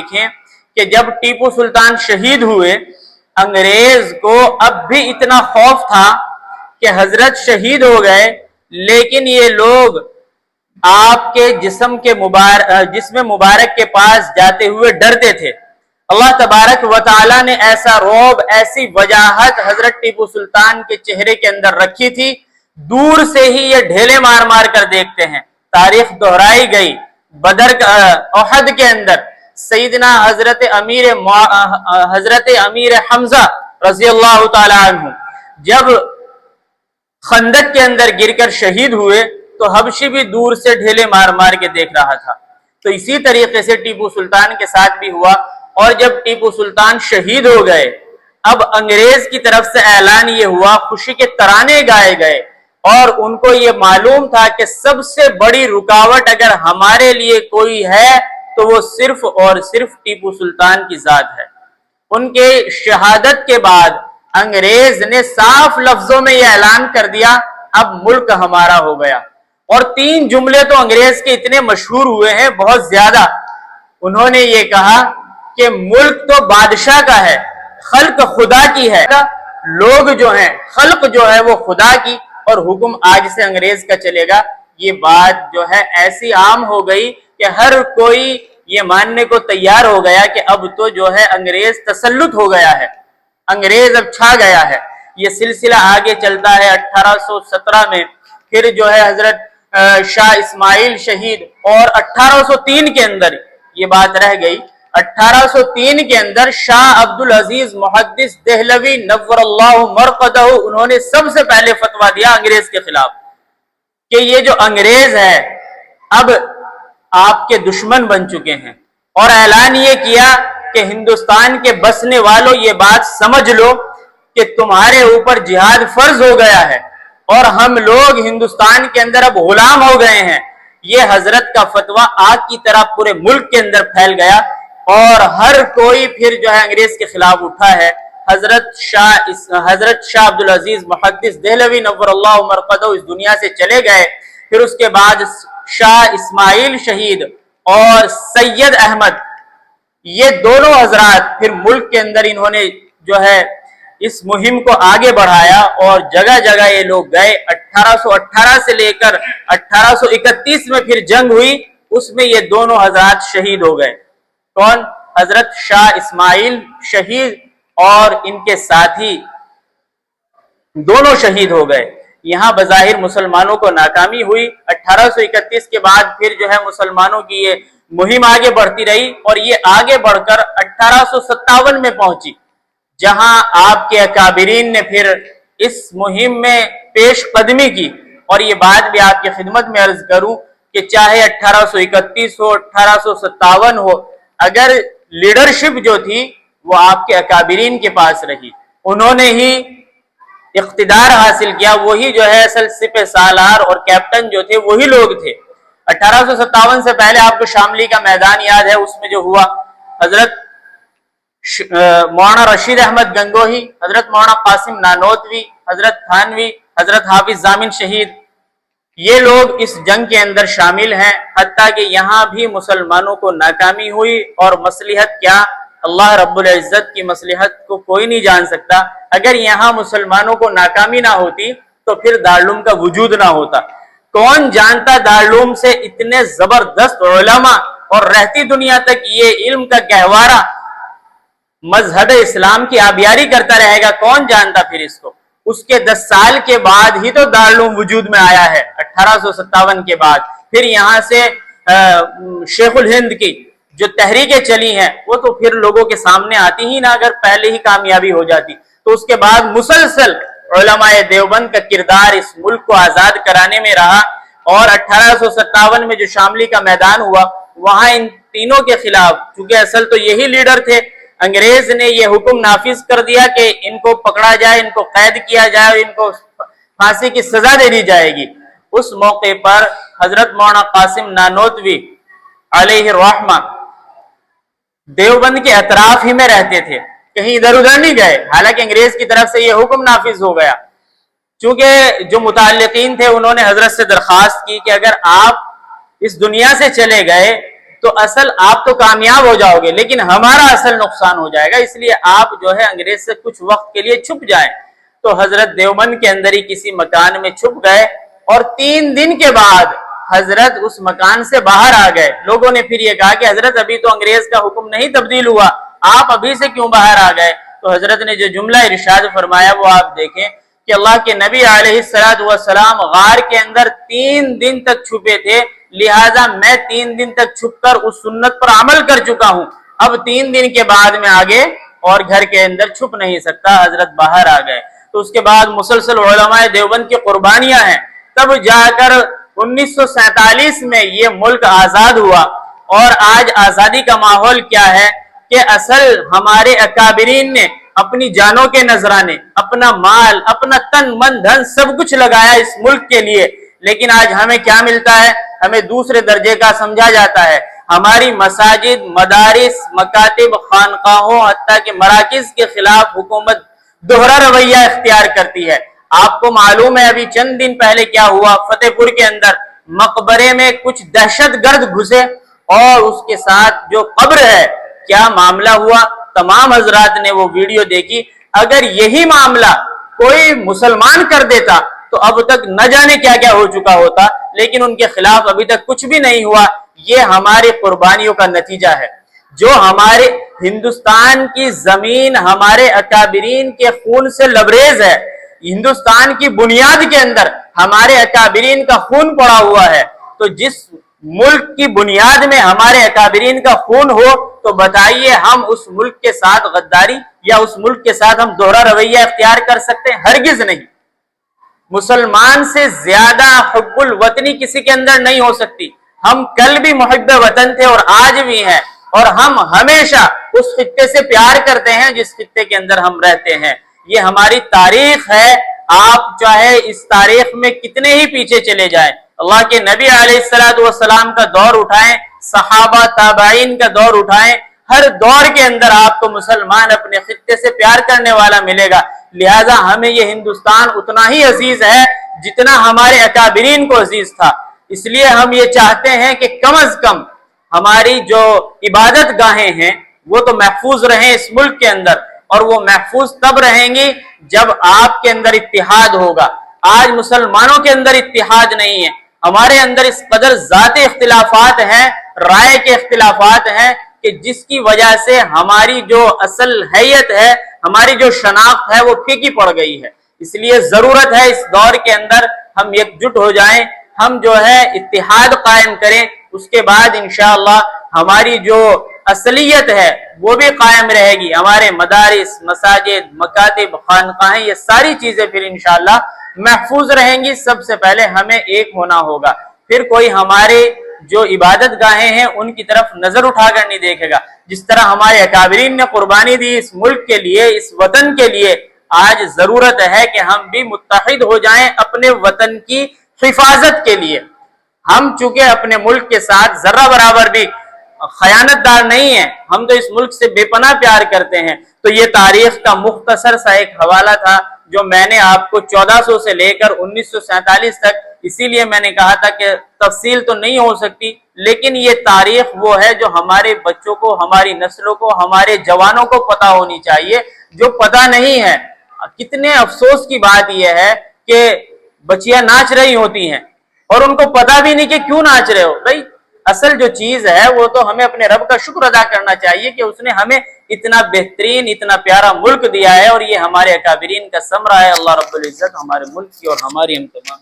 देखें कि जब टीपू सुल्तान शहीद हुए, अंग्रेज को अब भी इतना खौफ था कि हजरत शहीद हो गए, लेकिन ये लोग आपके जिस्म मुबारक के पास जाते हुए डरते थे। अल्लाह तबारक व तआला ने ऐसा रौब, ऐसी वजाहत हजरत टीपू सुल्तान के चेहरे के अंदर रखी थी, दूर से ही ये ढेले मार मार कर देखते हैं। तारीख दोहराई गई, बदर ओहद के अंदर सईदना हजरत अमीर हमजा रजी अल्लाह तआला अन्हु जब खंदक के अंदर गिरकर शहीद हुए तो हबशी भी दूर से ढेले मार मार के देख रहा था। तो इसी तरीके से टीपू सुल्तान के साथ भी हुआ। और जब टीपू सुल्तान शहीद हो गए, अब अंग्रेज की तरफ से ऐलान ये हुआ, खुशी के तराने गाए गए और उनको ये मालूम था कि सबसे बड़ी रुकावट अगर हमारे लिए कोई है तो वो सिर्फ और सिर्फ टीपू सुल्तान की जात है। उनके शहादत के बाद अंग्रेज ने साफ लफ्जों में यह ऐलान कर दिया, अब मुल्क हमारा हो गया। और 3 जुमले तो अंग्रेज के इतने मशहूर हुए हैं, बहुत ज्यादा। उन्होंने ये कहा कि मुल्क तो बादशाह का है, खल्क खुदा की है। लोग जो हैं, खल्क जो है वो खुदा की, और हुक्म आज से अंग्रेज का चलेगा। ये बात जो है ऐसी आम हो गई कि हर कोई ये मानने को तैयार हो गया कि अब तो जो है अंग्रेज तसल्लुत हो गया है, अंग्रेज अब छा गया है। ये सिलसिला आगे चलता है। 1817 में फिर जो है हजरत शाह इस्माइल शहीद, और 1803 के अंदर ये बात रह गई। 1803 के अंदर शाह अब्दुल अजीज मुहद्दिस देहलवी नव्वरल्लाहु मरकदहु, उन्होंने सबसे पहले फतवा दिया अंग्रेज के खिलाफ कि ये जो अंग्रेज है अब आपके दुश्मन बन चुके हैं। और ऐलान ये किया कि हिंदुस्तान के बसने वालों ये बात समझ लो कि तुम्हारे ऊपर जिहाद फर्ज हो गया है और हम लोग हिंदुस्तान के अंदर अब गुलाम हो गए हैं। ये हजरत का फतवा आग की तरह पूरे मुल्क के अंदर फैल गया और हर कोई फिर जो है अंग्रेज के खिलाफ उठा है। हजरत शाह अब्दुल अजीज मुहद्दिस देहलवी नव्वरल्लाहु मरकदहु इस दुनिया से चले गए। फिर उसके बाद शाह इस्माइल शहीद और सैयद अहमद, ये दोनों हजरात फिर मुल्क के अंदर इन्होंने जो है इस मुहिम को आगे बढ़ाया और जगह जगह ये लोग गए। 1818 से लेकर 1831 में फिर जंग हुई, उसमें ये दोनों हजरात शहीद हो गए। कौन? हजरत शाह इस्माइल शहीद और इनके साथी दोनों शहीद हो गए। यहाँ बज़ाहिर मुसलमानों को नाकामी हुई। 1831 के बाद फिर जो है मुसलमानों की ये मुहिम आगे बढ़ती रही और ये आगे बढ़कर 1857 में पहुंची, जहां आपके अकाबिरीन ने फिर इस मुहिम में पेश कदमी की। और ये बात भी आपकी खिदमत में अर्ज करूं कि चाहे 1831 हो, 1857 हो, अगर लीडरशिप जो थी वो आपके अकाबिरीन के पास रही, उन्होंने ही इख्तिदार हासिल किया, वही जो है असल सिपह सालार और कैप्टन जो थे वही लोग थे। 1857 से पहले आपको शामली का मैदान याद है, उसमें जो हुआ हजरत मौलाना रशीद अहमद गंगोही, हजरत मौलाना कासिम नानोतवी, हजरत थानवी, हजरत हाफिज जामिन शहीद, ये लोग इस जंग के अंदर शामिल हैं। हत्ता कि यहाँ भी मुसलमानों को नाकामी हुई और मसलिहत क्या, अल्लाह रब्बुल इज्जत की मसलिहत को कोई नहीं जान सकता। अगर यहाँ मुसलमानों को नाकामी ना होती तो फिर दारुल का वजूद ना होता। कौन जानता दारुल से इतने जबरदस्त उलमा और रहती दुनिया तक ये इल्म का गहवारा मजहब इस्लाम की आबियारी करता रहेगा, कौन जानता फिर इसको। उसके 10 साल के बाद ही तो दारुल वजूद में आया है, 1857 के बाद। फिर यहाँ से शेखुल हिंद की जो तहरीकें चली हैं वो तो फिर लोगों के सामने आती ही ना, अगर पहले ही कामयाबी हो जाती। तो उसके बाद मुसलसल उलमाए देवबंद का किरदार इस मुल्क को आजाद कराने में रहा। और 1857 में जो शामली का मैदान हुआ, वहां इन तीनों के खिलाफ, चूंकि असल तो यही लीडर थे, अंग्रेज ने यह हुक्म नाफिज कर दिया कि इनको पकड़ा जाए, इनको कैद किया जाए, इनको फांसी की सजा दे दी जाएगी। उस मौके पर हजरत मौलाना कासिम नानोतवी अलैहि रहमा देवबंद के अतराफ ही में रहते थे, कहीं इधर उधर नहीं गए। हालांकि अंग्रेज की तरफ से यह हुक्म नाफिज हो गया। चूंकि जो मुताल्लिकीन थे उन्होंने हजरत से दरखास्त की कि अगर आप इस दुनिया से चले गए تو اصل آپ تو کامیاب ہو جاؤ گے لیکن ہمارا اصل نقصان ہو جائے گا، اس لیے آپ جو ہے انگریز سے کچھ وقت کے لیے چھپ جائیں۔ تو حضرت دیوبند کے اندر ہی کسی مکان میں چھپ گئے اور 3 دن کے بعد حضرت اس مکان سے باہر آ گئے۔ لوگوں نے پھر یہ کہا کہ حضرت ابھی تو انگریز کا حکم نہیں تبدیل ہوا، آپ ابھی سے کیوں باہر آ گئے؟ تو حضرت نے جو جملہ ارشاد فرمایا وہ آپ دیکھیں کہ اللہ کے نبی علیہ السلام غار کے اندر 3 دن تک چھپے تھے، لہٰذا میں 3 دن تک چھپ کر اس سنت پر عمل کر چکا ہوں، اب 3 دن کے بعد میں آگے اور گھر کے اندر چھپ نہیں سکتا۔ حضرت باہر آ گئے تو اس کے بعد مسلسل علماء دیوبند کی قربانیاں ہیں، تب جا کر 1947 میں یہ ملک آزاد ہوا۔ اور آج آزادی کا ماحول کیا ہے کہ اصل ہمارے اکابرین نے اپنی جانوں کے نذرانے، اپنا مال، اپنا تن من دھن سب کچھ لگایا اس ملک کے لیے، لیکن آج ہمیں کیا ملتا ہے؟ ہمیں دوسرے درجے کا سمجھا جاتا ہے۔ ہماری مساجد، مدارس، مکاتب، خانقاہوں حتیٰ کہ مراکز کے خلاف حکومت دوہرا رویہ اختیار کرتی ہے۔ آپ کو معلوم ہے ابھی چند دن پہلے کیا ہوا؟ فتح پور کے اندر مقبرے میں کچھ دہشت گرد گھسے اور اس کے ساتھ جو قبر ہے، کیا معاملہ ہوا؟ تمام حضرات نے وہ ویڈیو دیکھی۔ اگر یہی معاملہ کوئی مسلمان کر دیتا تو اب تک نہ جانے کیا کیا ہو چکا ہوتا، لیکن ان کے خلاف ابھی تک کچھ بھی نہیں ہوا۔ یہ ہماری قربانیوں کا نتیجہ ہے۔ جو ہمارے ہندوستان کی زمین ہمارے اکابرین کے خون سے لبریز ہے، ہندوستان کی بنیاد کے اندر ہمارے اکابرین کا خون پڑا ہوا ہے، تو جس ملک کی بنیاد میں ہمارے اکابرین کا خون ہو تو بتائیے ہم اس ملک کے ساتھ غداری یا اس ملک کے ساتھ ہم دوہرا رویہ اختیار کر سکتے ہیں؟ ہرگز نہیں۔ مسلمان سے زیادہ حب الوطنی کسی کے اندر نہیں ہو سکتی۔ ہم کل بھی محب وطن تھے اور آج بھی ہیں، اور ہم ہمیشہ اس خطے سے پیار کرتے ہیں جس خطے کے اندر ہم رہتے ہیں۔ یہ ہماری تاریخ ہے، آپ چاہے اس تاریخ میں کتنے ہی پیچھے چلے جائیں، اللہ کے نبی علیہ السلام کا دور اٹھائیں، صحابہ تابعین کا دور اٹھائیں، ہر دور کے اندر آپ کو مسلمان اپنے خطے سے پیار کرنے والا ملے گا۔ لہٰذا ہمیں یہ ہندوستان اتنا ہی عزیز ہے جتنا ہمارے اکابرین کو عزیز تھا۔ اس لیے ہم یہ چاہتے ہیں کہ کم از کم ہماری جو عبادت گاہیں ہیں وہ تو محفوظ رہیں اس ملک کے اندر، اور وہ محفوظ تب رہیں گی جب آپ کے اندر اتحاد ہوگا۔ آج مسلمانوں کے اندر اتحاد نہیں ہے، ہمارے اندر اس قدر ذاتی اختلافات ہیں، رائے کے اختلافات ہیں کہ جس کی وجہ سے ہماری جو اصل حیت ہے، ہماری جو شناخت ہے وہ پھیکی پڑ گئی ہے۔ اس لیے ضرورت ہے اس دور کے اندر ہم یکجٹ ہو جائیں، ہم جو ہے اتحاد قائم کریں، اس کے بعد انشاءاللہ ہماری جو اصلیت ہے وہ بھی قائم رہے گی۔ ہمارے مدارس، مساجد، مکاتب، خانقاہیں، یہ ساری چیزیں پھر انشاءاللہ محفوظ رہیں گی۔ سب سے پہلے ہمیں ایک ہونا ہوگا، پھر کوئی ہمارے جو عبادت گاہیں ہیں ان کی طرف نظر اٹھا کر نہیں دیکھے گا۔ جس طرح ہمارے اکابرین نے قربانی دی اس ملک کے لیے، اس وطن کے لیے، آج ضرورت ہے کہ ہم بھی متحد ہو جائیں اپنے وطن کی حفاظت کے لیے۔ ہم چونکہ اپنے ملک کے ساتھ ذرہ برابر بھی خیانت دار نہیں ہیں، ہم تو اس ملک سے بے پناہ پیار کرتے ہیں۔ تو یہ تاریخ کا مختصر سا ایک حوالہ تھا جو میں نے آپ کو 1400 سے لے کر 1947 تک، اسی لیے میں نے کہا تھا کہ تفصیل تو نہیں ہو سکتی، لیکن یہ تاریخ وہ ہے جو ہمارے بچوں کو، ہماری نسلوں کو، ہمارے جوانوں کو پتہ ہونی چاہیے، جو پتہ نہیں ہے۔ کتنے افسوس کی بات یہ ہے کہ بچیاں ناچ رہی ہوتی ہیں اور ان کو پتہ بھی نہیں کہ کیوں ناچ رہے ہو۔ بھائی اصل جو چیز ہے وہ تو ہمیں اپنے رب کا شکر ادا کرنا چاہیے کہ اس نے ہمیں اتنا بہترین، اتنا پیارا ملک دیا ہے، اور یہ ہمارے اکابرین کا ثمرہ ہے۔ اللہ رب العزت ہمارے ملک کی اور ہماری ہم تمام